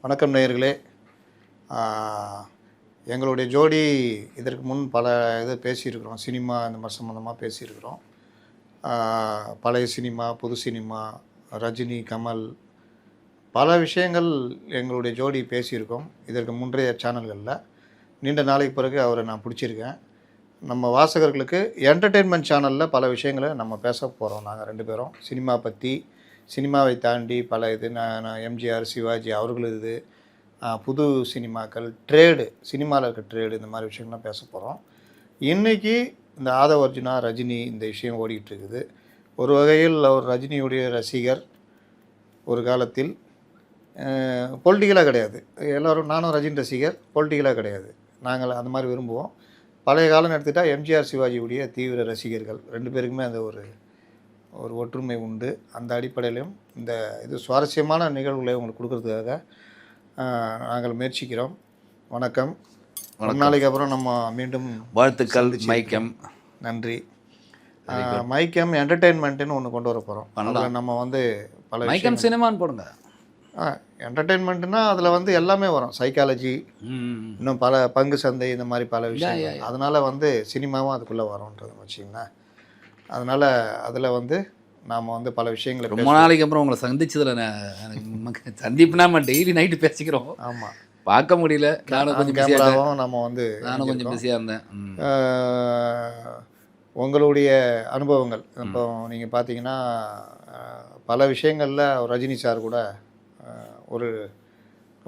வணக்கம் நேயர்களே. எங்களுடைய ஜோடி இதற்கு முன் பல இது பேசியிருக்கிறோம். சினிமா இந்த மாதிரி சம்மந்தமாக பேசியிருக்கிறோம். பழைய சினிமா, புது சினிமா, ரஜினி, கமல் பல விஷயங்கள் எங்களுடைய ஜோடி பேசியிருக்கோம். இதற்கு முந்தைய சேனல்களில் நீண்ட நாளைக்கு பிறகு அவரை நான் பிடிச்சிருக்கேன். நம்ம வாசகர்களுக்கு என்டர்டெயின்மெண்ட் சேனலில் பல விஷயங்களை நம்ம பேச போகிறோம். நாங்கள் 2 பேரும் சினிமா பற்றி, சினிமாவை தாண்டி பல இது நான் எம்ஜிஆர், சிவாஜி அவர்களது புது சினிமாக்கள், ட்ரேடு, சினிமாவில் இருக்க ட்ரேடு, இந்த மாதிரி விஷயங்கள்லாம் பேச போகிறோம். இன்றைக்கி இந்த ஆதவ அர்ஜுனா, ரஜினி இந்த விஷயம் ஓடிக்கிட்டு இருக்குது. ஒரு வகையில் அவர் ரஜினியுடைய ரசிகர். ஒரு காலத்தில் பொலிட்டிக்கலாக கிடையாது, எல்லோரும் நானும் ரஜினி ரசிகர், பொலிட்டிக்கலாக கிடையாது, நாங்கள் அந்த மாதிரி விரும்புவோம். பழைய காலம் எடுத்துக்கிட்டால் எம்ஜிஆர், சிவாஜியுடைய தீவிர ரசிகர்கள். 2 பேருக்குமே அந்த ஒரு ஒற்றுமை உண்டு. அந்த அடிப்படையிலும் இந்த இது சுவாரஸ்யமான நிகழ்வுகளை உங்களுக்கு கொடுக்கறதுக்காக நாங்கள் முயற்சிக்கிறோம். வணக்கம். ஒரு நாளைக்கு அப்புறம் நம்ம மீண்டும் வாழ்த்துக்கள். மைக்கம் நன்றி. மைக்கம் என்டர்டெயின்மெண்ட்டுன்னு ஒன்று கொண்டு வர போகிறோம். அதில் நம்ம வந்து பல மைக்கம் சினிமான்னு போடுங்க. என்டர்டெயின்மெண்ட்டுனா அதில் வந்து எல்லாமே வரும். சைக்காலஜி, இன்னும் பல பங்கு சந்தை, இந்த மாதிரி பல விஷயங்கள். அதனால் வந்து சினிமாவும் அதுக்குள்ளே வரும்ன்றது வச்சிங்களேன். அதனால் அதில் வந்து நாம் வந்து பல விஷயங்களை ரொம்ப நாளைக்கு அப்புறம் உங்களை சந்திச்சதில் சந்திப்புனா நம்ம டெய்லி நைட்டு பேசிக்கிறோம். ஆமாம், பார்க்க முடியல. நானும் கொஞ்சம் கேமராவும் நம்ம வந்து நானும் கொஞ்சம் பிஸியாக இருந்தேன். உங்களுடைய அனுபவங்கள் இப்போ நீங்கள் பார்த்தீங்கன்னா பல விஷயங்களில் ரஜினி சார் கூட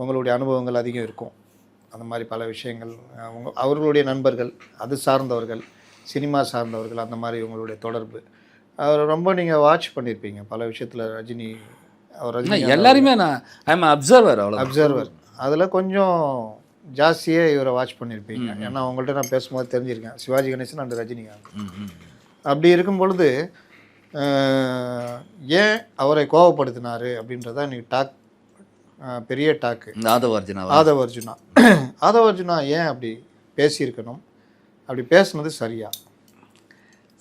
உங்களுடைய அனுபவங்கள் அதிகம் இருக்கும். அந்த மாதிரி பல விஷயங்கள் அவர்களுடைய நண்பர்கள், அது சார்ந்தவர்கள், சினிமா சார்ந்தவர்கள், அந்த மாதிரி உங்களுடைய தொடர்பு அவர் ரொம்ப நீங்கள் வாட்ச் பண்ணியிருப்பீங்க பல விஷயத்தில். ரஜினி எல்லாருமே நான் ஐம் அப்சர்வர். அப்சர்வர் அதில் கொஞ்சம் ஜாஸ்தியே இவரை வாட்ச் பண்ணியிருப்பீங்க. ஏன்னா அவங்கள்ட்ட நான் பேசும்போது தெரிஞ்சிருக்கேன், சிவாஜி கணேசன் அண்ட் ரஜினிகாந்த். அப்படி இருக்கும் பொழுது ஏன் அவரை கோவப்படுத்தினார் அப்படின்றத இன்றைக்கி பெரிய டாக்கு. ஆதவ அர்ஜுனா ஏன் அப்படி பேசியிருக்கணும், அப்படி பேசுனது சரியா?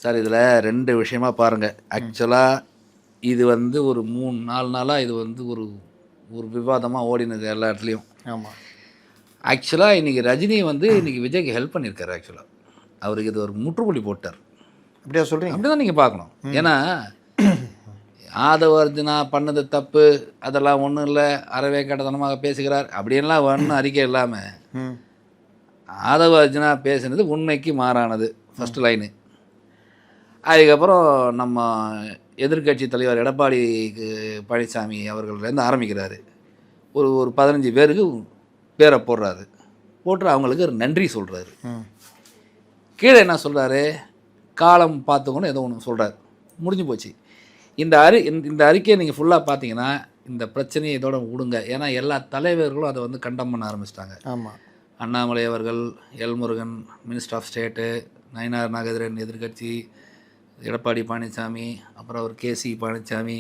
சார், இதில் 2 விஷயமா பாருங்கள். ஆக்சுவலாக இது வந்து ஒரு 3-4 நாளாக இது வந்து ஒரு விவாதமாக ஓடினது எல்லா இடத்துலையும். ஆமாம். ஆக்சுவலாக இன்றைக்கி ரஜினி வந்து இன்றைக்கி விஜய்க்கு ஹெல்ப் பண்ணியிருக்காரு. ஆக்சுவலாக அவருக்கு இது ஒரு முற்றுப்புள்ளி போட்டார். அப்படியா சொல்கிறீங்க? அப்படி தான் நீங்கள் பார்க்கணும். ஏன்னா ஆதவ அர்ஜுனா பண்ணது தப்பு, அதெல்லாம் ஒன்றும் இல்லை, அறவே கடத்தனமாக பேசுகிறார் அப்படின்லாம் ஒன்றும் அறிக்கை இல்லாமல் ஆதவ அர்ஜுனா பேசுனது உண்மைக்கு மாறானது ஃபஸ்ட்டு லைனு. அதுக்கப்புறம் நம்ம எதிர்கட்சி தலைவர் எடப்பாடி பழனிசாமி அவர்கள்லேருந்து ஆரம்பிக்கிறாரு. ஒரு 15 பேருக்கு பேரை போடுறாரு. போட்டு அவங்களுக்கு ஒரு நன்றி சொல்கிறாரு. கீழே என்ன சொல்கிறாரு, காலம் பார்த்துக்கணும் ஏதோ ஒன்று சொல்கிறார். முடிஞ்சு போச்சு. இந்த அறிக்கையை நீங்கள் ஃபுல்லாக பார்த்தீங்கன்னா இந்த பிரச்சனையை இதோட விடுங்க. ஏன்னா எல்லா தலைவர்களும் அதை வந்து கண்டம் பண்ண ஆரம்பிச்சிட்டாங்க. ஆமாம். அண்ணாமலை அவர்கள், L Murugan minister of state, Nainar Nagendran எதிர்கட்சி, எடப்பாடி பழனிசாமி, அப்புறம் அவர் கேசி Palaniswami,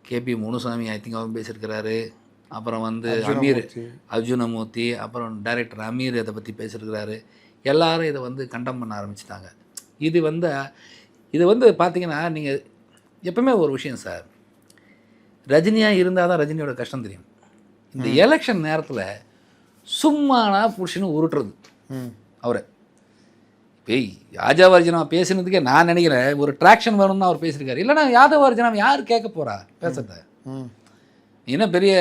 KP Munusamy I think அவங்க பேசியிருக்கிறாரு. அப்புறம் வந்து அர்ஜுனமூர்த்தி, அப்புறம் டைரக்டர் அமீர் இதை பற்றி பேசியிருக்கிறாரு. எல்லாரும் இதை வந்து கண்டம் பண்ண ஆரம்பிச்சிட்டாங்க. இது வந்து பார்த்தீங்கன்னா நீங்கள் எப்பவுமே ஒரு விஷயம் சார், ரஜினியாக இருந்தால் தான் ரஜினியோட கஷ்டம் தெரியும். இந்த எலெக்ஷன் நேரத்தில் சும்மானா புருஷனு உருட்டுறது அவரை. பேய் யாதவ அர்ஜுனா பேசினதுக்கே நான் நினைக்கிறேன் ஒரு ட்ராக்ஷன் வேணும்னு அவர் பேசியிருக்காரு. இல்லைனா யாதவ அர்ஜுனா யார் கேட்க போகிறா பேசுறத? என்ன பெரிய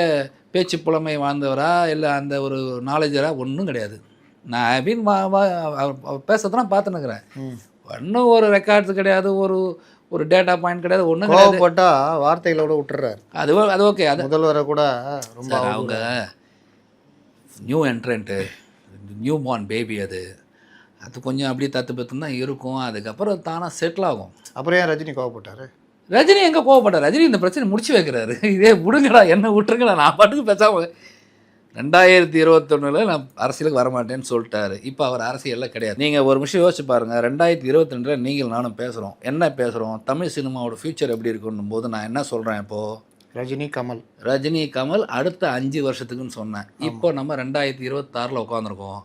பேச்சு புலமை வாழ்ந்தவரா இல்லை அந்த ஒரு நாலேஜரா? ஒன்றும் கிடையாது. நான் அப்படின்னு அவர் பேசுறதுலாம் பார்த்துன்னுக்கிறேன். ஒன்றும் ஒரு ரெக்கார்ட்ஸ் கிடையாது, ஒரு டேட்டா பாயிண்ட் கிடையாது, ஒன்றும் கிடையாது. போட்டால் வார்த்தைகளோட விட்டுறாரு. அது ஓகே. அது முதல்வரை கூட ரொம்ப அவங்க நியூ என்ட்ரண்ட்டு, நியூ பார்ன் பேபி, அது கொஞ்சம் அப்படியே தத்து பத்துன்னு தான் இருக்கும். அதுக்கப்புறம் தானாக செட்டில் ஆகும். அப்புறம் ஏன் ரஜினி கோவப்பட்டார்? ரஜினி எங்கே கோவப்பட்டார்? ரஜினி இந்த பிரச்சனை முடிச்சு வைக்கிறாரு. இதே விடுங்கடா, என்ன விட்டுருங்கடா, நான் பாட்டுக்கு பேசாமல் 2021 நான் அரசியலுக்கு வரமாட்டேன்னு சொல்லிட்டாரு. இப்போ அவர் அரசியலில் கிடையாது. நீங்கள் ஒரு விஷயம் யோசிச்சு பாருங்கள். 2022 நீங்கள் நானும் பேசுகிறோம். என்ன பேசுகிறோம்? தமிழ் சினிமாவோட ஃப்யூச்சர் எப்படி இருக்குன்னும் போது நான் என்ன சொல்கிறேன், இப்போது ரஜினி கமல் அடுத்த 5 வருஷத்துக்குன்னு சொன்னேன். இப்போ நம்ம 2026 உட்காந்துருக்கோம்.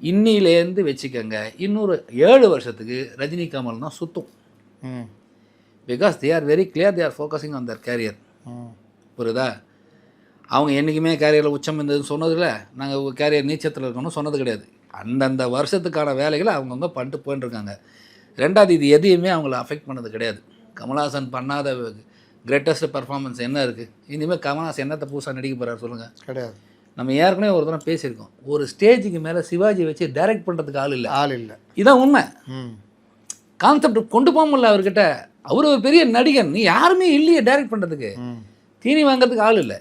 இன்னிலேருந்து வச்சுக்கோங்க, இன்னொரு 7 வருஷத்துக்கு ரஜினி கமல் தான் சுற்றும். Because they are very clear, they are focusing on their career. புரியுதா? அவங்க என்றைக்குமே கேரியரில் உச்சம் இருந்ததுன்னு சொன்னதில்ல, நாங்கள் கேரியர் நீச்சத்தில் இருக்கணும்னு சொன்னது கிடையாது. அந்தந்த வருஷத்துக்கான வேலைகளை அவங்கவுங்க பண்ணிட்டு போயிட்டுருக்காங்க. 2வது இது எதையுமே அவங்கள அஃபெக்ட் பண்ணது கிடையாது. கமல்ஹாசன் பண்ணாத கிரேட்டஸ்ட் பெர்ஃபார்மன்ஸ் என்ன இருக்குது? இனிமேல் கமல்ஹாசன் என்னத்தை புதுசாக நடிக்க போகிறார் சொல்லுங்கள்? கிடையாது. நம்ம ஏற்கனவே ஒரு தடவை பேசியிருக்கோம். ஒரு ஸ்டேஜுக்கு மேலே சிவாஜி வச்சு டைரக்ட் பண்ணுறதுக்கு ஆள் இல்லை. இதான் உண்மை. கான்செப்ட் கொண்டு போக முடியல அவர்கிட்ட. அவர் ஒரு பெரிய நடிகன், நீ யாருமே இல்லையே டைரக்ட் பண்ணுறதுக்கு, தீனி வாங்கிறதுக்கு ஆள் இல்லை.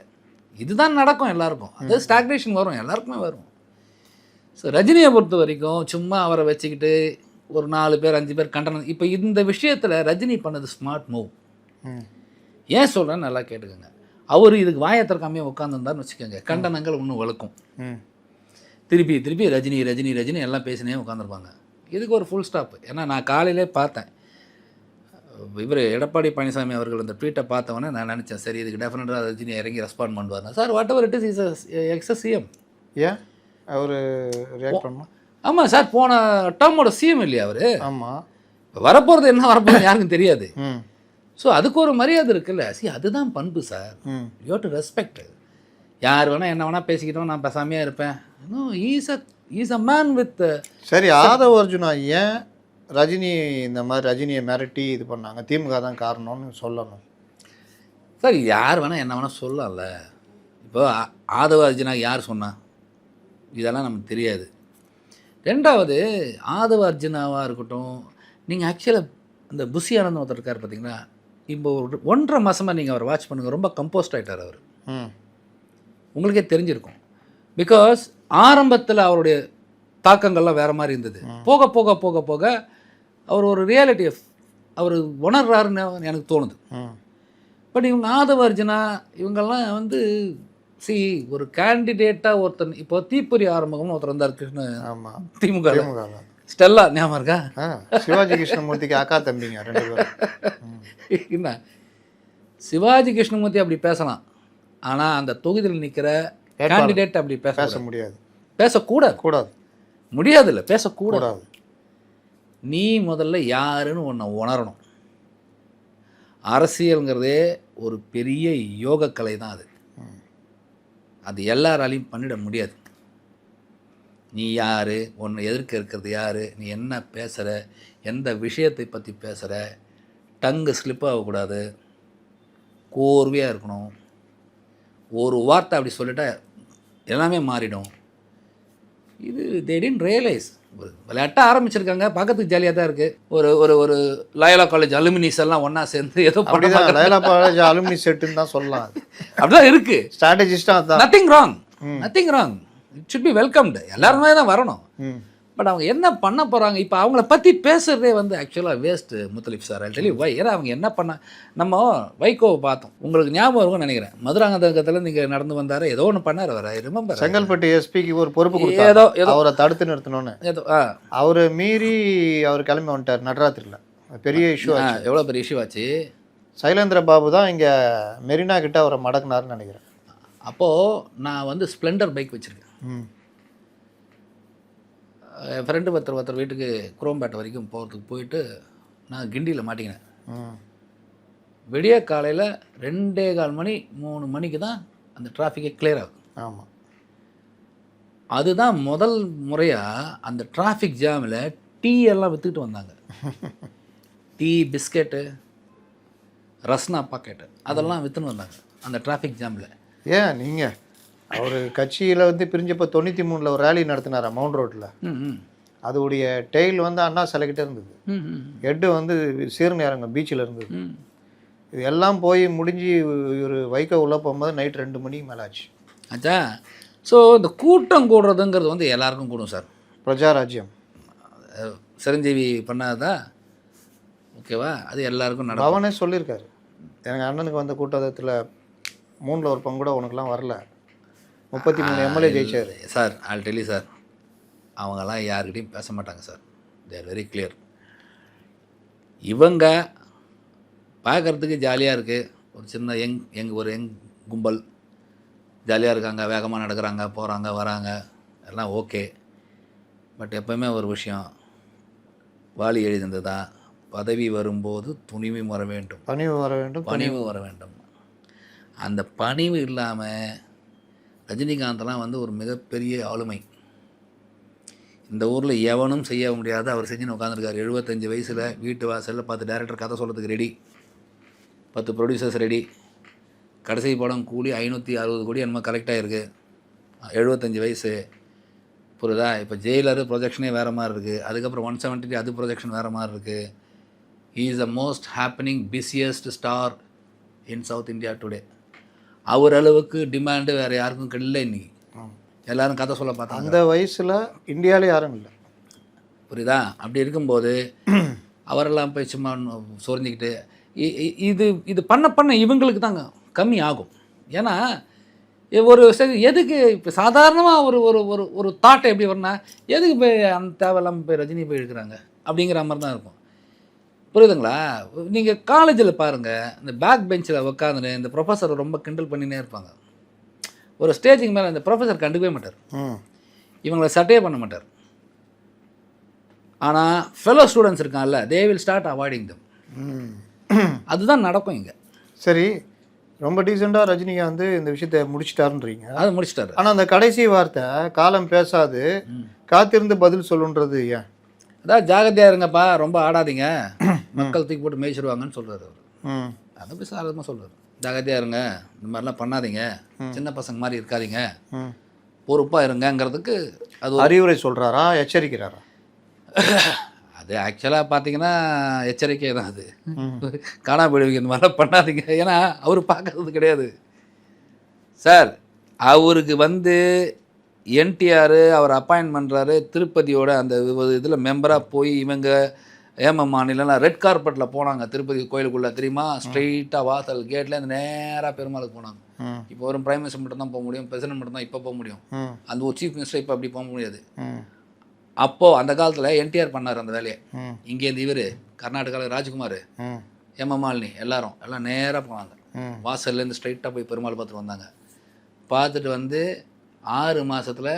இதுதான் நடக்கும் எல்லாருக்கும். அது ஸ்டாக்னேஷன் வரும், எல்லாருக்குமே வரும். ஸோ ரஜினியை பொறுத்த வரைக்கும் சும்மா அவரை வச்சுக்கிட்டு ஒரு 4 பேர் 5 பேர் கண்டனம். இப்போ இந்த விஷயத்தில் ரஜினி பண்ணது ஸ்மார்ட் மூவ். ஏன் சொல்கிறேன்னு நல்லா கேட்டுக்கோங்க. அவர் இதுக்கு வாயை திறக்காமே உட்காந்துருந்தாருன்னு வச்சுக்கோங்க, கண்டனங்கள் இன்னும் வளர்க்கும். திருப்பி திருப்பி ரஜினி ரஜினி ரஜினி எல்லாம் பேசினே உட்காந்துருப்பாங்க. இதுக்கு ஒரு ஃபுல் ஸ்டாப். ஏன்னா நான் காலையிலே பார்த்தேன், இவர் எடப்பாடி பழனிசாமி அவர்கள் அந்த ட்வீட்டை பார்த்தவொடனே நான் நினச்சேன், சரி இதுக்கு டெஃபினட்டாக ரஜினி இறங்கி ரெஸ்பாண்ட் பண்ணுவார். Sir whatever it is excess CM. ஏன் அவர் ரியாக்ட் பண்ணணும்? ஆமாம் சார், போன டேர்மோட சிஎம் இல்லையா அவர்? ஆமாம். வரப்போகிறது என்ன வரப்போகிறது யாருக்கும் தெரியாது. ஸோ அதுக்கு ஒரு மரியாதை இருக்குல்ல. அதுதான் பண்பு sir. You have to respect. யார் வேணால் என்ன வேணால் பேசிக்கிட்டோம், நான் பேசாமையாக இருப்பேன். Is a man with. சரி, ஆதவ் அர்ஜுனா ஏன் ரஜினி இந்த மாதிரி ரஜினியை மிரட்டி இது பண்ணாங்க? திமுக தான் காரணம்னு சொல்லணும் சார். யார் வேணால் என்ன வேணால் சொல்லலாம்ல. இப்போ ஆதவ அர்ஜுனா யார் சொன்னா இதெல்லாம் நமக்கு தெரியாது. 2வது ஆதவ அர்ஜுனாவாக இருக்கட்டும், நீங்கள் ஆக்சுவலாக இந்த புஷி ஆனந்த் ஒருத்தர் இருக்கார் பார்த்தீங்களா, இப்போ ஒரு 1.5 மாதமாக நீங்கள் அவர் வாட்ச் பண்ணுங்கள், ரொம்ப கம்போஸ்ட் ஆகிட்டார் அவர். உங்களுக்கே தெரிஞ்சிருக்கும். பிகாஸ் ஆரம்பத்தில் அவருடைய தாக்கங்கள்லாம் வேறு மாதிரி இருந்தது. போக போக போக போக அவர் ஒரு ரியாலிட்டியை அவர் உணர்றாருன்னு எனக்கு தோணுது. பட் இவங்க ஆதவ அர்ஜுனா இவங்கெல்லாம் வந்து ஒரு கேண்டிடேட்டாக ஒருத்தன், இப்போ தீப்பொறி ஆரம்பம்னு ஒருத்தர் இருந்தார் கிருஷ்ண. ஆமாம், திமுக ஸ்டெல்லா ஞாபகம் இருக்கா? சிவாஜி கிருஷ்ணமூர்த்திக்கு அக்கா தம்பிங்க 2 பேரும். என்ன சிவாஜி கிருஷ்ணமூர்த்தி அப்படி பேசலாம், ஆனால் அந்த தொகுதியில் நிற்கிற கேண்டிடேட் அப்படி பேச முடியாது, பேசக்கூடாது, முடியாது, இல்லை பேசக்கூடாது. நீ முதல்ல யாருன்னு ஒன்றை உணரணும். அரசியலுங்கிறதே ஒரு பெரிய யோக கலை தான். அது எல்லாராலையும் பண்ணிட முடியாது. நீ யார், உன்னை எதிர்க்க இருக்கிறது யார், நீ என்ன பேசுகிற, எந்த விஷயத்தை பற்றி பேசுகிற, டங்கு ஸ்லிப் ஆகக்கூடாது, கோர்வையாக இருக்கணும். ஒரு வார்த்தை அப்படி சொல்லிட்டா எல்லாமே மாறிடும். இது they didn't realize. விளையாட்டாக ஆரம்பிச்சிருக்காங்க, பார்க்கறதுக்கு ஜாலியாக தான் இருக்குது. ஒரு ஒரு ஒரு லயோலா காலேஜ் அலுமினிஸ் எல்லாம் ஒன்றா சேர்ந்து ஏதோ லயோலா காலேஜ் அலுமினி செட்டுன்னு தான் சொல்லலாம். அப்படிதான் இருக்குது. ஸ்ட்ராட்டஜிஸ்டாக nothing wrong. It should be welcomed. எல்லாருமே தான் வரணும். பட் அவங்க என்ன பண்ண போகிறாங்க இப்போ, அவங்கள பற்றி பேசுகிறதே வந்து ஆக்சுவலாக வேஸ்ட்டு முத்தலிப் சார். டெலி வை. ஏன்னா அவங்க என்ன பண்ண, நம்ம வைகோவை பார்த்தோம், உங்களுக்கு ஞாபகம் இருக்கும்னு நினைக்கிறேன். மதுராந்தகத்தில் நீங்கள் நடந்து வந்தார், ஏதோ ஒன்று பண்ணார் அவர். ரிமெம்பர் செங்கல்பட்டு எஸ்பிக்கு ஒரு பொறுப்பு கொடுத்தாரு, ஏதோ அவரை தடுத்து நிறுத்தணும்னு. அவர் மீறி அவர் கிளம்பி வந்துட்டார் நடராத்திரியில். பெரிய இஷ்யூ ஆச்சு. எவ்வளோ பெரிய இஷ்யூ ஆச்சு. சைலேந்திர பாபு தான் இங்கே மெரினா கிட்ட அவரை மடக்குனாருன்னு நினைக்கிறேன். அப்போது நான் வந்து ஸ்ப்ளெண்டர் பைக் வச்சுருக்கேன். என் ஃப்ரெண்டு ஒருத்தர் வீட்டுக்கு குரோம்பேட்டை வரைக்கும் போகிறதுக்கு போயிட்டு நான் கிண்டியில் மாட்டிக்கினேன். விடிய காலையில் 2:15 மணி 3 மணிக்கு தான் அந்த டிராஃபிக்கே கிளியர் ஆகுது. ஆமாம், அதுதான் முதல் முறையாக அந்த டிராஃபிக் ஜாமில் டீ எல்லாம் விற்றுக்கிட்டு வந்தாங்க. டீ, பிஸ்கெட்டு, ரஸ்னா பாக்கெட்டு அதெல்லாம் விற்றுன்னு வந்தாங்க அந்த டிராஃபிக் ஜாமில். ஏன் நீங்கள் அவர் கட்சியில் வந்து பிரிஞ்சப்போ 93 ஒரு ரேலி நடத்தினாரா மவுண்ட் ரோட்டில். அதோடைய டெய்ல் வந்து அண்ணா சிலைக்கிட்டே இருந்தது, ஹெட்டு வந்து சீர்நேரங்க பீச்சில் இருந்தது. இது எல்லாம் போய் முடிஞ்சு ஒரு வைக்க உள்ளே போகும்போது நைட் 2 மணிக்கு மேலே ஆச்சு. ஆச்சா. ஸோ இந்த கூட்டம் கூடுறதுங்கிறது வந்து எல்லாருக்கும் கூடும் சார். பிரஜாராஜ்யம் சிரஞ்சீவி பண்ணாதா, ஓகேவா, அது எல்லாருக்கும் நடக்கும். அவனே சொல்லியிருக்காரு, எனக்கு அண்ணனுக்கு வந்த கூட்டத்தில் 3ல் ஒரு பங்கு கூட உனக்குலாம் வரல, 33 எம்எல்ஏ ஜெயிச்சார். சார் ஆல் டெல்லி சார், அவங்கெல்லாம் யாருக்கிட்டையும் பேச மாட்டாங்க sir. They are very clear. இவங்க பார்க்குறதுக்கு ஜாலியாக இருக்குது, ஒரு சின்ன யங் கும்பல் ஜாலியாக இருக்காங்க, வேகமாக நடக்கிறாங்க, போகிறாங்க வராங்க, எல்லாம் ஓகே. பட் எப்போவுமே ஒரு விஷயம், வாலி எழுதினது பதவி வரும்போது பணிவு வர வேண்டும். அந்த பணிவு இல்லாமல் ரஜினிகாந்தெல்லாம் வந்து ஒரு மிகப்பெரிய ஆளுமை. இந்த ஊரில் எவனும் செய்ய முடியாது, அவர் செஞ்சுன்னு உட்காந்துருக்காரு. 75 வயசில் வீட்டு வாசலில் 10 டேரக்டர் கதை சொல்கிறதுக்கு ரெடி, 10 ப்ரொடியூசர்ஸ் ரெடி. கடைசி படம் கூலி 560 கோடி என்னமோ கரெக்டாக இருக்குது. 75 வயசு, புரியுதா? இப்போ ஜெயிலர் ப்ரொஜெக்ஷனே வேறு மாதிரி இருக்குது. அதுக்கப்புறம் 170 அது ப்ரொஜெக்ஷன் வேறு மாதிரி இருக்குது. He is the most happening busiest star in South India today. அவர் அளவுக்கு டிமாண்டு வேறு யாருக்கும் இல்லை இன்றைக்கி. எல்லோரும் கதை சொல்ல பார்த்தாங்க. அந்த வயசில் இந்தியாவிலே யாரும் இல்லை, புரியுதா? அப்படி இருக்கும்போது அவரெல்லாம் போய் சும்மா சொரிஞ்சிக்கிட்டு இது இது பண்ண இவங்களுக்கு தாங்க கம்மி ஆகும். ஏன்னா ஒரு சரி எதுக்கு இப்போ சாதாரணமாக ஒரு ஒரு ஒரு ஒரு தாட்டை எப்படி வரனா, எதுக்கு போய் அந்த தேவையில்லாமல் போய் ரஜினி போய் எடுக்கிறாங்க அப்படிங்கிற மாதிரி தான் இருக்கும். புரியுதுங்களா? நீங்கள் காலேஜில் பாருங்கள், இந்த பேக் பெஞ்சில் உட்காந்துன்னு இந்த ப்ரொஃபஸர் ரொம்ப கிண்டல் பண்ணினே இருப்பாங்க. ஒரு ஸ்டேஜுக்கு மேலே இந்த ப்ரொஃபஸர் கண்டுக்கவே மாட்டார், இவங்களை சட்டையே பண்ண மாட்டார். ஆனால் ஃபெலோ ஸ்டூடெண்ட்ஸ் இருக்காங்கல்ல, தே வில் ஸ்டார்ட் அவாய்டிங் தம். அதுதான் நடக்கும் இங்கே. சரி, ரொம்ப டீசெண்டாக ரஜினிகாந்த் இந்த விஷயத்தை முடிச்சிட்டாருன்றீங்க. அது முடிச்சிட்டாரு. ஆனால் அந்த கடைசி வார்த்தை காலம் பேசாது காத்திருந்து பதில் சொல்லுன்றது ஏன்? அதாவது ஜாகிரதையாக இருங்கப்பா, ரொம்ப ஆடாதீங்க, மக்கள் தூக்கி போட்டு மேய்ச்சிருவாங்கன்னு சொல்கிறார் அவர். அதை போய் சாரதமாக சொல்கிறார். ஜாகிரதையாக இருங்க, இந்த மாதிரிலாம் பண்ணாதீங்க, சின்ன பசங்க மாதிரி இருக்காதீங்க, பொறுப்பாக இருங்கங்கிறதுக்கு அது அறிவுரை சொல்கிறாரா, எச்சரிக்கிறாரா? அது ஆக்சுவலாக பார்த்தீங்கன்னா எச்சரிக்கை தான். அது காணா போயிடுவீங்க, இந்த மாதிரிலாம் பண்ணாதீங்க. ஏன்னா அவர் பார்க்கறது கிடையாது சார். அவருக்கு வந்து என்டிஆர் அவர் அப்பாயின்ட் பண்ணுறாரு, திருப்பதியோட அந்த இதில் மெம்பராக போய் இவங்க மாநிலம்லாம் ரெட் கார்பெட்டில் போனாங்க திருப்பதி கோயிலுக்குள்ளே, தெரியுமா? ஸ்ட்ரெயிட்டாக வாசல் கேட்லேருந்து நேராக பெருமாளுக்கு போனாங்க. இப்போ வரும் பிரைம் மினிஸ்டர் மட்டும் தான் போக முடியும், பிரசிடென்ட் மட்டும் தான் இப்போ போக முடியும். அந்த ஒரு சீஃப் மினிஸ்டர் இப்போ அப்படி போக முடியாது. அப்போது அந்த காலத்தில் என்டிஆர் பண்ணார் அந்த வேலையை. இங்கேருந்து இவர் கர்நாடகாவில் ராஜ்குமார், மாலினி எல்லாம் நேராக போனாங்க. வாசல்லேருந்து ஸ்ட்ரைட்டாக போய் பெருமாள் பார்த்துட்டு வந்தாங்க. பார்த்துட்டு வந்து 6 மாதத்தில்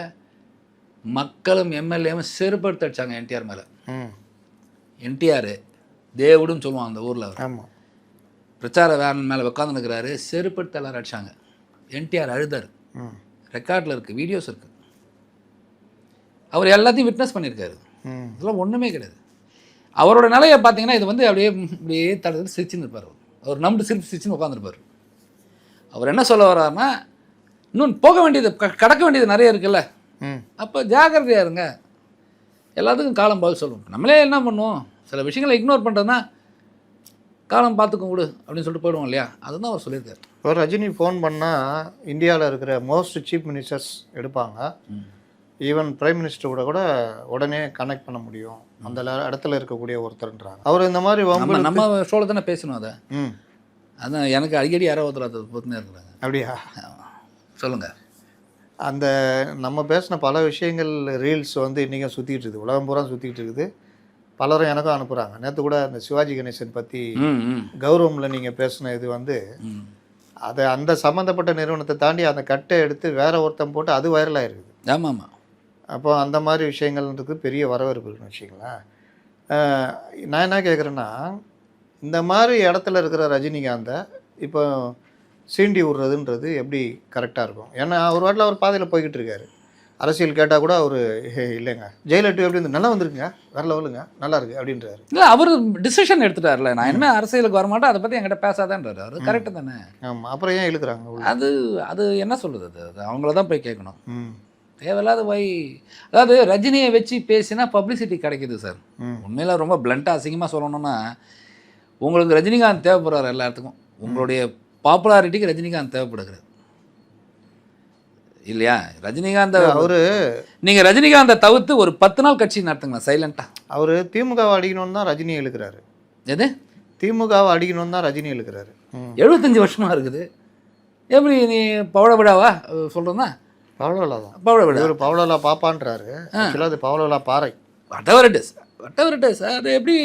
மக்களும் எம்எல்ஏவும் செருப்படுத்து அடித்தாங்க என்டிஆர் மேலே. என்டிஆர் தேவுடுன்னு சொல்லுவான் அந்த ஊரில். அவர் ஆமாம், பிரச்சார வேன் மேலே உட்காந்துருக்கிறாரு, செருப்படுத்து எல்லாரும் அடித்தாங்க. என்டிஆர் அழுதார், ரெக்கார்டில் இருக்குது, வீடியோஸ் இருக்குது. அவர் எல்லாத்தையும் விட்னஸ் பண்ணியிருக்காரு. இதெல்லாம் ஒன்றுமே கிடையாது. அவரோட நிலையை பார்த்தீங்கன்னா இது வந்து அப்படியே அப்படியே தடுத்து சிரிச்சுன்னு இருப்பார். அவர் நம்பிட்டு சிரிச்சுன்னு உட்காந்துருப்பார். அவர் என்ன சொல்ல வர்றாருன்னா, இன்னும் போக வேண்டியது கடக்க வேண்டியது நிறைய இருக்குல்ல, அப்போ ஜாக்கிரதையாக இருங்க, எல்லாத்துக்கும் காலம் பதில் சொல்லுவோம். நம்மளே என்ன பண்ணுவோம், சில விஷயங்களை இக்னோர் பண்ணுறதுனா காலம் பார்த்துக்க கொடு அப்படின்னு சொல்லிட்டு போயிடுவோம் இல்லையா? அதுதான் அவர் சொல்லியிருக்காரு. இப்போ ரஜினி ஃபோன் பண்ணால் இந்தியாவில் இருக்கிற மோஸ்ட் சீஃப் மினிஸ்டர்ஸ் எடுப்பாங்க, ஈவன் பிரைம் மினிஸ்டர் கூட உடனே கனெக்ட் பண்ண முடியும் அந்த இடத்துல இருக்கக்கூடிய ஒருத்தர்ன்றாங்க. அவர் இந்த மாதிரி நம்ம ஷோவில் தானே பேசணும் அதை. அதான் எனக்கு அடிக்கடி யாரோ ஒருத்தர் அதை பொறுத்துனே இருக்கிறாங்க. அப்படியா? சொல்லுங்கள். அந்த நம்ம பேசின பல விஷயங்கள் ரீல்ஸ் வந்து இன்றைக்கும் சுற்றிக்கிட்டு இருக்குது, உலகம் பூரா சுற்றிக்கிட்டு இருக்குது. பலரும் எனக்கும் அனுப்புகிறாங்க. நேற்று கூட அந்த சிவாஜி கணேசன் பற்றி கௌரவமில் நீங்கள் பேசின இது வந்து அதை அந்த சம்மந்தப்பட்ட நிறுவனத்தை தாண்டி அந்த கட்டை எடுத்து வேற ஒருத்தன் போட்டு அது வைரலாக இருக்குது. ஆமாம். அப்போ அந்த மாதிரி விஷயங்கள்ன்றது பெரிய வரவேற்பு இருக்குன்னு வச்சிங்களேன். நான் என்ன கேட்குறேன்னா, இந்த மாதிரி இடத்துல இருக்கிற ரஜினிகாந்தை இப்போ சீண்டி விடுறதுன்றது எப்படி கரெக்டாக இருக்கும்? ஏன்னா ஒரு வாட்டில் அவர் பாதையில் போய்கிட்டு இருக்காரு. அரசியல் கேட்டால் கூட அவர் இல்லைங்க ஜெயலலிதா எப்படி இருந்து நல்லா வந்துருக்குங்க, வேற லெவலுங்க, நல்லா இருக்குது அப்படின்றாரு. இல்லை, அவர் டிசிஷன் எடுத்துட்டார்ல, நான் என்ன அரசியலுக்கு வரமாட்டேன், அதை பற்றி என்கிட்ட பேசாதான்றாரு. அவர் கரெக்டு தானே. ஆமாம், அப்புறம் ஏன் இழுக்கிறாங்க? அது என்ன சொல்லுது, அது அவங்கள தான் போய் கேட்கணும். தேவையில்லாத அதாவது ரஜினியை வச்சு பேசினா பப்ளிசிட்டி கிடைக்கிது சார். உண்மையில் ரொம்ப பிளண்ட்டாக அசிங்கமாக சொல்லணும்னா, உங்களுக்கு ரஜினிகாந்த் தேவைப்படுறாரு எல்லாத்துக்கும். உங்களுடைய பாப்புலாரிட்டிக்கு ரஜினிகாந்த் தேவைப்படுகிறது இல்லையா? ரஜினிகாந்த் அவரு நீங்கள் ரஜினிகாந்தை தவிர்த்து ஒரு 10 நாள் கட்சி நடத்துங்களா சைலண்ட்டாக. அவர் திமுகவை அடிக்கணும்னு தான் ரஜினி இழுக்கிறாரு. எது? திமுகவை அடிக்கணும்னு தான் ரஜினி இழுக்கிறாரு. 75 வருஷமாக இருக்குது. எப்படி நீ பவள விழாவா சொல்கிறதா? பவளவிழா தான். பவளவிழா ஒரு பவளவிழா பாப்பான்றாரு. ஆக்சுவலாக அது பவளவிழா பாறை. whatever it is அது எப்படி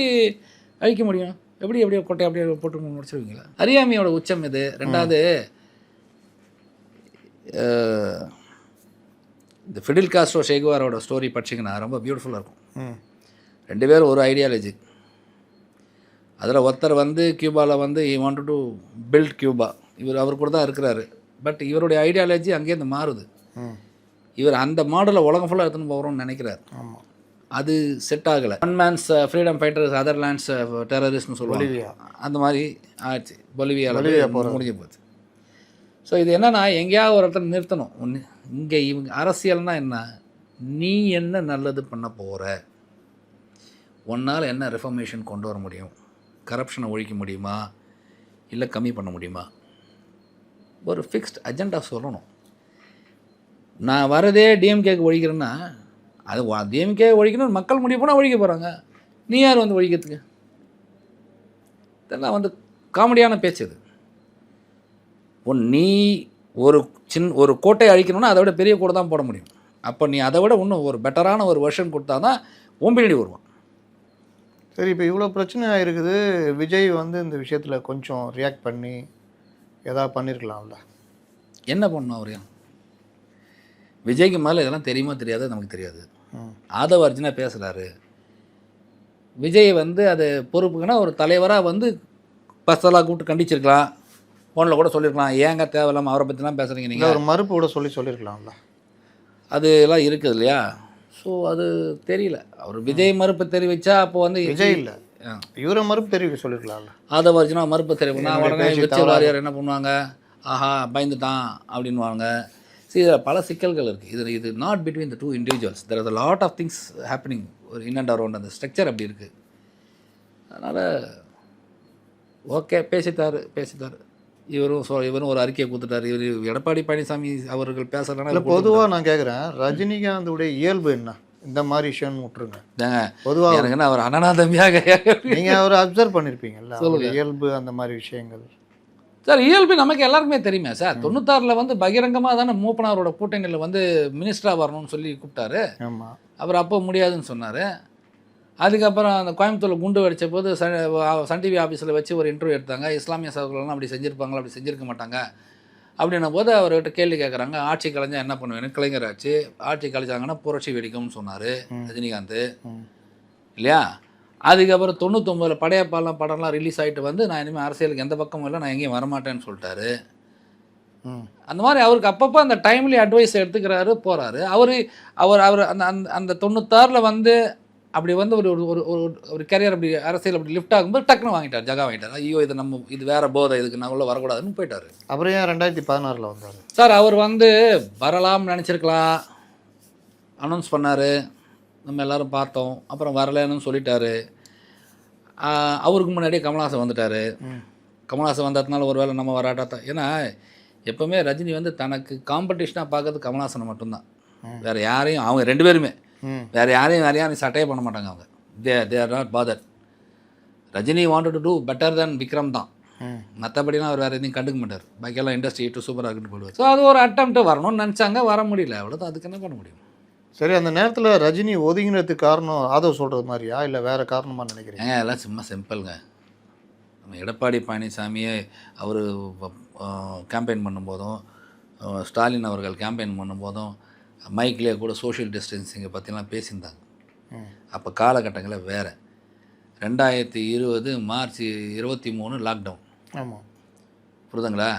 அழிக்க முடியும்? எப்படியே கொட்டை அப்படியே போட்டு முடிச்சிருவீங்களா? அறியாமையோட உச்சம் இது. ரெண்டாவது, இந்த ஃபிடில் காஸ்ட்ரோ ஷேகுவாரோட ஸ்டோரி படிச்சிங்கன்னா ரொம்ப பியூட்டிஃபுல்லாக இருக்கும். 2 பேரும் ஒரு ஐடியாலஜி. அதில் ஒருத்தர் வந்து கியூபாவில் வந்து he wanted to build Cuba. அவர் கூட தான் இருக்கிறாரு. பட் இவருடைய ஐடியாலஜி அங்கேருந்து மாறுது. ம். இவர் அந்த மாடலை உலகம் ஃபுல்லாக எடுத்துன்னு போகிறோம்னு நினைக்கிறார். ஆமாம். அது செட் ஆகலை. One man's freedom fighters other lands டெரரிஸ்ட்னு சொல்லுவாங்க. பொலிவியா. அந்த மாதிரி ஆச்சு. பொலிவியா பொலிவியாவில் போகிறது. முடிஞ்சு போச்சு. ஸோ இது என்னென்னா, எங்கேயாவது ஒரு இடத்துல நிறுத்தணும். ஒன்று இங்கே இவங்க அரசியல்னால் என்ன, நீ என்ன நல்லது பண்ண போகிற, உன்னால் என்ன ரெஃபர்மேஷன் கொண்டு வர முடியும், கரப்ஷனை ஒழிக்க முடியுமா இல்லை கம்மி பண்ண முடியுமா, ஒரு ஃபிக்ஸ்ட் அஜெண்டா சொல்லணும். நான் வரதே டிஎம்கேக்கு ஒழிக்கிறேன்னா அது டிஎம்கே ஒழிக்கணும்னு மக்கள் முடிவு போனால் ஒழிக்க போகிறாங்க. நீ யார் வந்து ஒழிக்கிறதுக்கு? இதெல்லாம் வந்து காமெடியான பேச்சு. இது நீ ஒரு கோட்டையை அழிக்கணும்னா அதை விட பெரிய கோட்டை தான் போட முடியும். அப்போ நீ அதை விட இன்னும் ஒரு பெட்டரான ஒரு வெர்ஷன் கொடுத்தா தான் பின்னாடி வருவான். சரி, இப்போ இவ்வளோ பிரச்சனை ஆகிருக்குது. விஜய் வந்து இந்த விஷயத்தில் கொஞ்சம் ரியாக்ட் பண்ணி எதாவது பண்ணியிருக்கலாம்ல. என்ன பண்ணணும் அவர்? விஜய்க்கு மேலே இதெல்லாம் தெரியுமா தெரியாது நமக்கு தெரியாது. ஆதவ அர்ஜுனா பேசுகிறாரு. விஜய் வந்து அது பொறுப்புக்குன்னா ஒரு தலைவராக வந்து பர்சனலாக கூப்பிட்டு கண்டிச்சிருக்கலாம், ஃபோனில் கூட சொல்லியிருக்கலாம். ஏங்க தேவையில்லாமல் அவரை பற்றிலாம் பேசுகிறீங்க நீங்கள்? ஒரு மறுப்பு கூட சொல்லியிருக்கலாம்ல. அது எல்லாம் இருக்குது இல்லையா? ஸோ அது தெரியல. அவர் விஜய் மறுப்பு தெரிவித்தா அப்போ வந்து விஜய் இல்லை, இவரை மறுப்பு தெரிவிக்க சொல்லியிருக்கலாம்ல. ஆதவ அர்ஜுனா மறுப்பு தெரிவிக்கணும். உடனே விஜய் வாரியார் என்ன பண்ணுவாங்க, ஆஹா பயந்துட்டான் அப்படின்வாங்க. சரி, இதில் பல சிக்கல்கள் இருக்குது. இது not between the two individuals. There is a lot of things happening ஒரு இன் அண்ட் அரௌண்ட். அந்த ஸ்ட்ரக்சர் அப்படி இருக்குது. அதனால் ஓகே, பேசித்தார். இவரும் ஒரு அறிக்கையை கொடுத்துட்டார். இவர் எடப்பாடி பழனிசாமி அவர்கள் பேசுகிறேன்னா இல்லை, பொதுவாக நான் கேட்குறேன், ரஜினிகாந்துடைய இயல்பு என்ன? இந்த மாதிரி விஷயம்னு விட்டுருங்க. பொதுவாக எனக்கு என்ன அவர் அண்ணனா தம்பியாக நீங்கள் அவரை அப்சர்வ் பண்ணியிருப்பீங்கல்ல, அவருடைய இயல்பு அந்த மாதிரி விஷயங்கள். சார், இயல்பு நமக்கு எல்லாருக்குமே தெரியுமே சார். 96 வந்து பகிரங்கமாக தானே மூப்பனாரோட கூட்டணியில் வந்து மினிஸ்டராக வரணும்னு சொல்லி கூப்பிட்டாரு. ஆமாம். அவர் அப்போ முடியாதுன்னு சொன்னார். அதுக்கப்புறம் அந்த கோயம்புத்தூரில் குண்டு வெடித்த போது சன் டிவி ஆஃபீஸில் வச்சு ஒரு இன்டர்வியூ எடுத்தாங்க. இஸ்லாமிய சகோதரர்கள்லாம் அப்படி செஞ்சுருப்பாங்களா, அப்படி செஞ்சுருக்க மாட்டாங்க அப்படின்னும் போது அவர்கிட்ட கேள்வி கேட்குறாங்க. ஆட்சி கலைஞ்சா என்ன பண்ணுவேன்னு. கலைஞர் ஆட்சி கலைச்சாங்கன்னா புரட்சி வெடிக்கும்னு சொன்னார் ரஜினிகாந்த் இல்லையா? அதுக்கப்புறம் 99 படையப்பாலாம் படம்லாம் ரிலீஸ் ஆகிட்டு வந்து நான் இனிமேல் அரசியலுக்கு எந்த பக்கமும் இல்லை, நான் எங்கேயும் வரமாட்டேன்னு சொல்லிட்டாரு. அந்த மாதிரி அவருக்கு அப்பப்போ அந்த டைம்லி அட்வைஸ் எடுத்துக்கிறாரு, போகிறாரு. அவர் அந்த அந்த 96 வந்து அப்படி வந்து ஒரு கேரியர் அப்படி அரசியல் அப்படி லிஃப்ட் ஆகும்போது டக்குன்னு வாங்கிட்டார், ஜகா வாங்கிட்டார். ஐயோ இது வேற போதை, இதுக்கு நான் உள்ள வரக்கூடாதுன்னு போயிட்டார். அப்புறம் ஏன் 2016 வந்தார்? சார், அவர் வந்து வரலாம்னு நினச்சிருக்கலாம், அனௌன்ஸ் பண்ணார், நம்ம எல்லோரும் பார்த்தோம். அப்புறம் வரலன்னு சொல்லிட்டாரு. அவருக்கு முன்னாடியே கமல்ஹாசன் வந்துட்டார். கமல்ஹாசன் வந்ததுனால ஒரு வேளை நம்ம வராட்டா. ஏன்னா எப்போவுமே ரஜினி வந்து தனக்கு காம்படிஷனாக பார்க்கறது கமல்ஹாசனை மட்டும்தான். வேறு யாரையும், அவங்க 2 பேருமே வேறு யாரையும் சட்டையே பண்ண மாட்டாங்க. அவங்க they are not bother. Rajini wanted to do better than Vikram தான். மற்றபடிலாம் அவர் வேறு எதையும் கண்டுக்க மாட்டார். பாக்கியெல்லாம் இண்டஸ்ட்ரி டு சூப்பராக இருக்குன்னு போடுவார். ஸோ அது ஒரு அட்டம்ப்ட் வரணும்னு நினச்சாங்க, வர முடியல, அவ்வளோதான். அதுக்கு என்ன பண்ண முடியும்? சரி, அந்த நேரத்தில் ரஜினி ஒதுங்கினதுக்கு காரணம் ஆதவ் சொல்கிறது மாதிரியா இல்லை வேறு காரணமாக நினைக்கிறீங்க? எல்லாம் சும்மா சிம்பிளுங்க. நம்ம எடப்பாடி பழனிசாமியை அவர் கேம்பெயின் பண்ணும்போதும், ஸ்டாலின் அவர்கள் கேம்பெயின் பண்ணும்போதும் மைக்லேயே கூட சோஷியல் டிஸ்டன்சிங்கை பற்றிலாம் பேசியிருந்தாங்க. அப்போ காலகட்டங்களில் வேறு. 2020 மார்ச் 23 லாக்டவுன். ஆமாம், புரியுதுங்களா?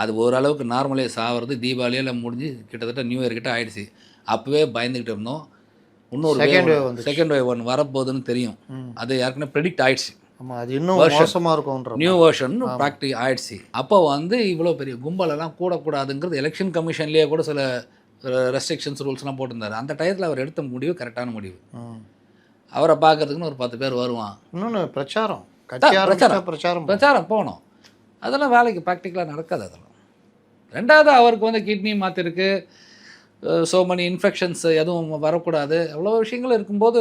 அது ஓரளவுக்கு நார்மலைஸ் ஆகிறது தீபாவளியில் முடிஞ்சு கிட்டத்தட்ட நியூ இயர் கிட்ட ஆகிடுச்சு. அப்போவே பயந்துக்கிட்டு இருந்தோம். இன்னொரு செகண்ட் வேவ் ஒன்று வரப்போகுதுன்னு தெரியும். அது ஏற்கனவே ப்ரெடிக்ட் ஆகிடுச்சு. ஆமாம், அது இன்னும் மோசமாக இருக்கும்ன்ற நியூ வெர்ஷன் ப்ராக்டிக் ஆகிடுச்சு. அப்போ வந்து இவ்வளோ பெரிய கும்பலெல்லாம் கூடக்கூடாதுங்கிறது எலெக்ஷன் கமிஷன்லேயே கூட சில ரெஸ்ட்ரிக்ஷன்ஸ் ரூல்ஸ்லாம் போட்டிருந்தார். அந்த டயத்தில் அவர் எடுத்த முடிவு கரெக்டான முடிவு. அவரை பார்க்கறதுக்குன்னு ஒரு 10 பேர் வருவான். இன்னொன்று பிரச்சாரம் போகணும். அதெல்லாம் வேலைக்கு ப்ராக்டிக்கலாக நடக்காது. அதெல்லாம் 2வது அவருக்கு வந்து கிட்னி மாற்றிருக்கு, ஸோ மணி இன்ஃபெக்ஷன்ஸ் எதுவும் வரக்கூடாது, அவ்வளோ விஷயங்கள் இருக்கும்போது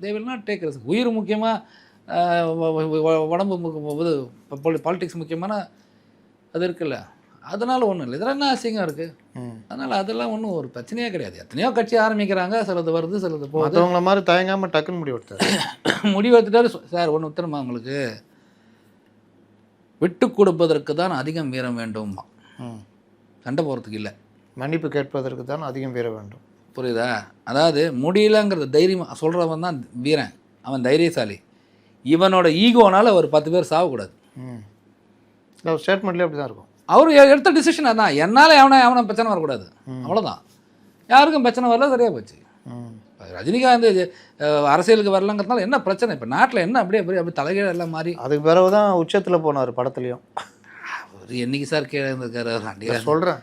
they will not take risk. உயிர் முக்கியமாக, உடம்பு இது பாலிடிக்ஸ் முக்கியமான அது இருக்குல்ல, அதனால் ஒன்றும் இல்லை. இதெல்லாம் என்ன அசிங்கம் இருக்குது? அதனால் அதெல்லாம் ஒன்றும் ஒரு பிரச்சனையே கிடையாது. எத்தனையோ கட்சி ஆரம்பிக்கிறாங்க, சிலது வருது, சிலது போகுது. அவங்கள மாதிரி தயங்காமல் டக்குன்னு முடிவெடுத்துட்டாரு. சார், ஒன்று உத்தரமா உங்களுக்கு, விட்டு கொடுப்பதற்கு தான் அதிகம் வீரம் வேண்டும், சண்டை போகிறதுக்கு இல்லை. மன்னிப்பு கேட்பதற்கு தான் அதிகம் வீர வேண்டும். புரியுதா? அதாவது முடியலங்கிறது தைரியமாக சொல்கிறவன் தான் வீரன், அவன் தைரியசாலி. இவனோட ஈகோனால் ஒரு 10 பேர் சாகக்கூடாது. ஸ்டேட்மெண்ட்லேயே அப்படி தான் இருக்கும். அவர் எடுத்த டிசிஷன் அதான், என்னால் அவனை பிரச்சனை வரக்கூடாது, அவ்வளோதான். யாருக்கும் பிரச்சனை வரல, சரியாக போச்சு. ரஜினிகாந்த் அரசியலுக்கு வரலங்கிறதுனால என்ன பிரச்சனை? இப்போ நாட்டில் என்ன அப்படியே தலைகீழ எல்லாம் மாறி அதுக்கு பிறகு தான் உச்சத்தில் போனார் படத்துலையும். அவர் என்னைக்கு சார் கீழே இருந்திருக்காரு? அவர் சொல்கிறேன்,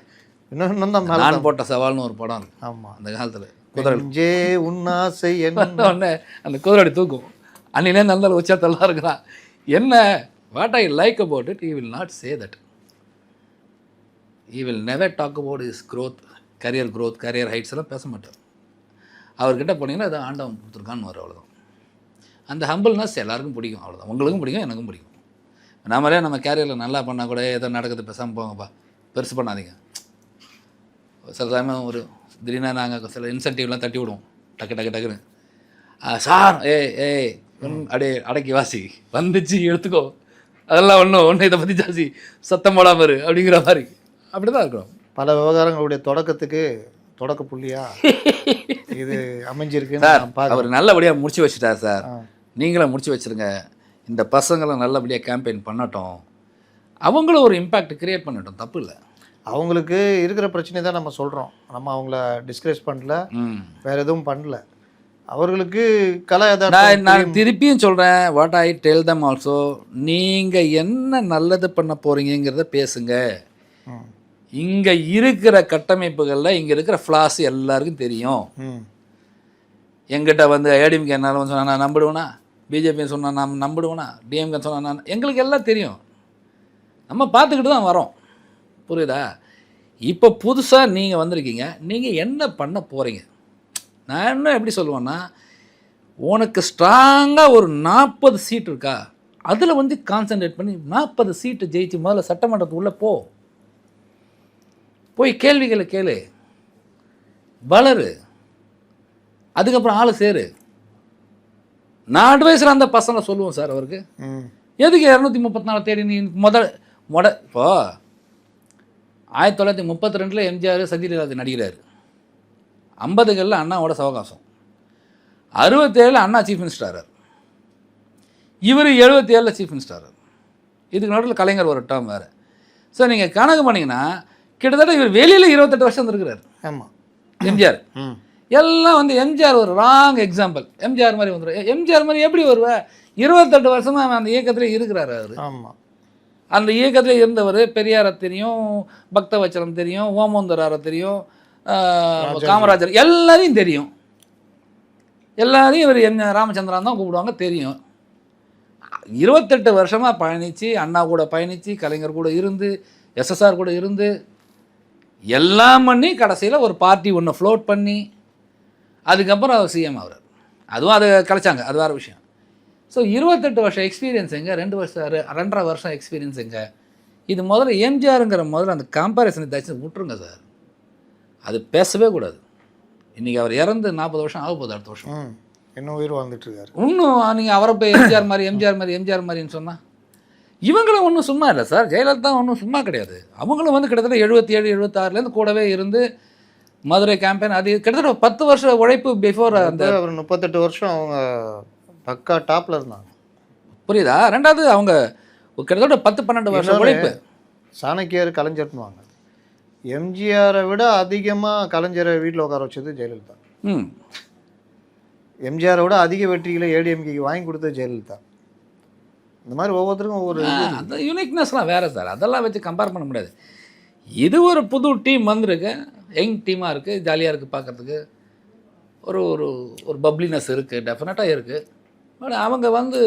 இன்னும் தான் நான் போட்ட சவால்னு ஒரு படம் இருக்கு. ஆமாம், அந்த காலத்தில் குதிரை உன்னாசை உடனே அந்த குதிரை தூக்கும். அன்னிலே நல்ல உச்சத்தெல்லாம் இருக்கிறான். என்ன what I like about it, he will not say that, he will never talk about his growth, career heights எல்லாம் பேச மாட்டார். அவர்கிட்ட போனீங்கன்னா அது ஆண்டவன் கொடுத்துருக்கான்னு வரும், அவ்வளோதான். அந்த ஹம்பிள்னஸ் எல்லாருக்கும் பிடிக்கும், அவ்வளோதான். உங்களுக்கும் பிடிக்கும், எனக்கும் பிடிக்கும். நாமளே நம்ம கேரியரில் நல்லா பண்ணால் கூட ஏதோ நடக்குது பேசாமல் போங்கப்பா, பெருசு பண்ணாதீங்க. சில சமயம் ஒரு திடீர்னு நாங்கள் சில இன்சென்டிவ்லாம் தட்டி விடுவோம், டக்குன்னு சார் ஏய் அடக்கி வாசி வந்துச்சு எடுத்துக்கோ, அதெல்லாம் ஒன்று இதை பற்றி ஜாஸ்தி சத்தம் போடாமல் இரு அப்படிங்கிற மாதிரி அப்படி தான் இருக்கிறோம். பல விவகாரங்களுடைய தொடக்க புள்ளியா இது அமைஞ்சிருக்கு. அவர் நல்லபடியாக முடிச்சு வச்சுட்டார் சார், நீங்களும் முடிச்சு வச்சுருங்க. இந்த பசங்களும் நல்லபடியாக கேம்பெயின் பண்ணட்டும், அவங்களும் ஒரு இம்பேக்ட் கிரியேட் பண்ணட்டும், தப்பு இல்லை. அவங்களுக்கு இருக்கிற பிரச்சனை தான் நம்ம சொல்கிறோம், நம்ம அவங்கள டிஸ்கரேஜ் பண்ணல, வேறு எதுவும் பண்ணல. அவர்களுக்கு நான் திருப்பியும் சொல்கிறேன், what I tell them also, நீங்கள் என்ன நல்லது பண்ண போகிறீங்கிறத பேசுங்க. இங்கே இருக்கிற கட்டமைப்புகளில் இங்கே இருக்கிற ஃப்ளாஸ் எல்லாருக்கும் தெரியும். எங்கிட்ட வந்து ஏடிஎம்கே என்னாலும் சொன்னால் நான் நம்பிடுவேனா, பிஜேபின்னு சொன்னால் நான் நம்பிடுவேனா, டிஎம்கே சொன்னால் நான், எங்களுக்கு எல்லாம் தெரியும், நம்ம பார்த்துக்கிட்டு தான் வரோம், புரியுதா? இப்போ புதுசாக நீங்கள் வந்திருக்கீங்க, நீங்கள் என்ன பண்ண போகிறீங்க? நான் என்ன எப்படி சொல்லுவேன்னா, உனக்கு ஸ்ட்ராங்காக ஒரு 40 சீட் இருக்கா, அதில் வந்து கான்சன்ட்ரேட் பண்ணி 40 சீட்டு ஜெயிச்சு முதல்ல சட்டமன்றத்துக்குள்ளே போய் கேள்விகளை கேளு, வளரு, அதுக்கப்புறம் ஆளு சேரு. நான் அட்வைஸராக அந்த பசங்களை சொல்லுவோம் சார், அவருக்கு எதுக்கு 234 தேடி நீ இப்போ 1932 எம்ஜிஆர் சத்யராஜ் நடிக்கிறார், 50களில் அண்ணாவோட சவகாசம், 67 அண்ணா சீஃப் மினிஸ்டர், இவர் 77 சீஃப் மினிஸ்டர், இதுக்கு நடுவில் கலைஞர் ஒரு டேர்ம் வேறு. சார் நீங்கள் கணக்கு பண்ணிங்கன்னா கிட்டத்தட்ட இவர் வெளியில் 28 வருஷம் இருக்கிறார். ஆமாம், எம்ஜிஆர் எல்லாம் வந்து எம்ஜிஆர் ஒரு ராங் எக்ஸாம்பிள். எம்ஜிஆர் மாதிரி வந்துடும், எம்ஜிஆர் மாதிரி எப்படி வருவேன்? 28 வருஷமாக அவன் அந்த இயக்கத்திலே இருக்கிறார் அவர். ஆமாம், அந்த இயக்கத்தில் இருந்தவர் பெரியாரை தெரியும், பக்தவச்சலம் தெரியும், ஓமந்தராரை தெரியும், காமராஜர் எல்லாரையும் தெரியும், எல்லாரையும் இவர் ராமச்சந்திரன் தான் கூப்பிடுவாங்க, தெரியும். 28 வருஷமாக பயணித்து, அண்ணா கூட பயணித்து, கலைஞர் கூட இருந்து, எஸ்எஸ்ஆர் கூட இருந்து, எல்லாம் பண்ணி கடைசியில் ஒரு பார்ட்டி ஒன்று ஃப்ளோட் பண்ணி அதுக்கப்புறம் அவர் சிஎம் ஆகிறார். அதுவும் அதை கலைச்சாங்க, அது வேறு விஷயம். ஸோ 28 வருஷம் எக்ஸ்பீரியன்ஸ் எங்கே, 2.5 வருஷம் எக்ஸ்பீரியன்ஸ் எங்கே? இது முதல்ல எம்ஜிஆருங்கிற முதல்ல அந்த கம்பேரிசனை தச்சு விட்டுருங்க சார், அது பேசவே கூடாது. இன்றைக்கி அவர் இறந்து 40 வருஷம் ஆக போகுது, அடுத்த வருஷம் இன்னும் உயிர் வாழ்ந்துட்டுருக்காரு. இன்னும் நீங்கள் அவரை போய் எம்ஜிஆர் மாதிரின்னு சொன்னால், இவங்களும் ஒன்றும் சும்மா இல்லை சார், ஜெயலலிதா ஒன்றும் சும்மா கிடையாது. அவங்களும் வந்து கிட்டத்தட்ட 77 76 கூடவே இருந்து மதுரை கேம்பெயின், அது கிட்டத்தட்ட 10 வருஷம் உழைப்பு பிஃபோர். அந்த 38 வருஷம் அவங்க பக்கா டாப்பில் இருந்தாங்க, புரியுதா? ரெண்டாவது அவங்க கிட்டத்தட்ட 10-12 வருஷம் உழைப்பு. சாணக்கியர் கலைஞர்னுவாங்க, எம்ஜிஆரை விட அதிகமாக கலைஞரை வீட்டில் உட்கார வச்சது ஜெயலலிதா. எம்ஜிஆரை விட அதிக வெற்றிகளை ஏடிஎம்கேக்கு வாங்கி கொடுத்தது ஜெயலலிதா. இந்த மாதிரி ஒவ்வொருத்தருக்கும் ஒவ்வொரு அந்த யூனிக்னஸ்லாம் வேறு சார், அதெல்லாம் வச்சு கம்பேர் பண்ண முடியாது. இது ஒரு புது டீம் வந்திருக்கு, யங் டீமாக இருக்குது, ஜாலியாக இருக்குது பார்க்குறதுக்கு, ஒரு ஒரு ஒரு பப்ளினஸ் இருக்குது, டெஃபினட்டாக இருக்குது. பட் அவங்க வந்து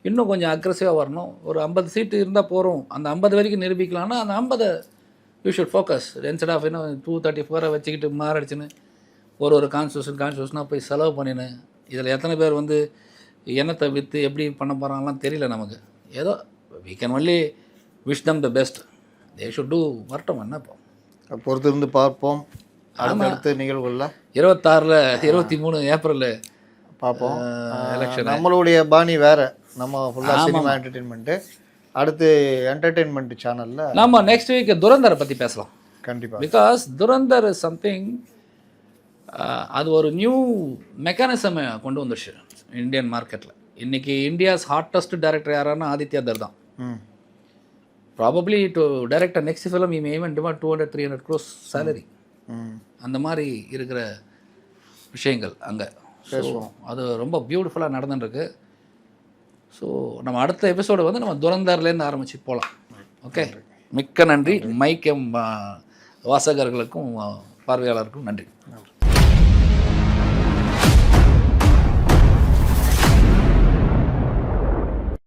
இன்னும் கொஞ்சம் அக்ரெசிவாக வரணும். ஒரு 50 சீட்டு இருந்தால் போகிறோம், அந்த 50 வரைக்கும் நிரூபிக்கலாம்னா அந்த 50 you should focus instead of இன்னும் 234 வச்சுக்கிட்டு மாரடிச்சுன்னு ஒரு கான்ஸ்டியூஷனாக போய் செலவு பண்ணினு, இதில் எத்தனை பேர் வந்து எண்ணத்தை விற்று எப்படி பண்ண போகிறாங்கலாம் தெரியல நமக்கு. ஏதோ we can only wish them the best, they should do வரட்டும். என்ன இப்போ பொறுத்திருந்து பார்ப்போம். அடுத்த நிகழ்வுகளில் 26 23 ஏப்ரல் பார்ப்போம். எலெக்ஷன் நம்மளுடைய பாணி வேறு, நம்ம ஃபுல்லாக சினிமா என்டர்டெயின்மெண்ட்டு. அடுத்து என்டர்டெயின்மெண்ட் சேனலில் நம்ம நெக்ஸ்ட் வீக் துரந்தரை பற்றி பேசலாம் கண்டிப்பாக. பிகாஸ் துரந்தர் இஸ் சம்திங், அது ஒரு நியூ மெக்கானிசமை கொண்டு வந்துடுச்சு இந்தியன் மார்க்கெட்டில். இன்றைக்கி இந்தியாஸ் ஹாட்டஸ்ட் டைரக்டர் யாரானா ஆதித்யா தர் தான். Probably to direct next film E May even demand 200-300 crores salary. அந்த மாதிரி இருக்கிற விஷயங்கள் அங்கே. ஸோ அது ரொம்ப பியூட்டிஃபுல்லாக நடந்துட்டுருக்கு. ஸோ நம்ம அடுத்த எபிசோடு வந்து நம்ம துரந்தர்லேருந்து ஆரம்பித்து போகலாம். ஓகே, மிக்க நன்றி. மைக் எம் வாசகர்களுக்கும் பார்வையாளருக்கும் நன்றி.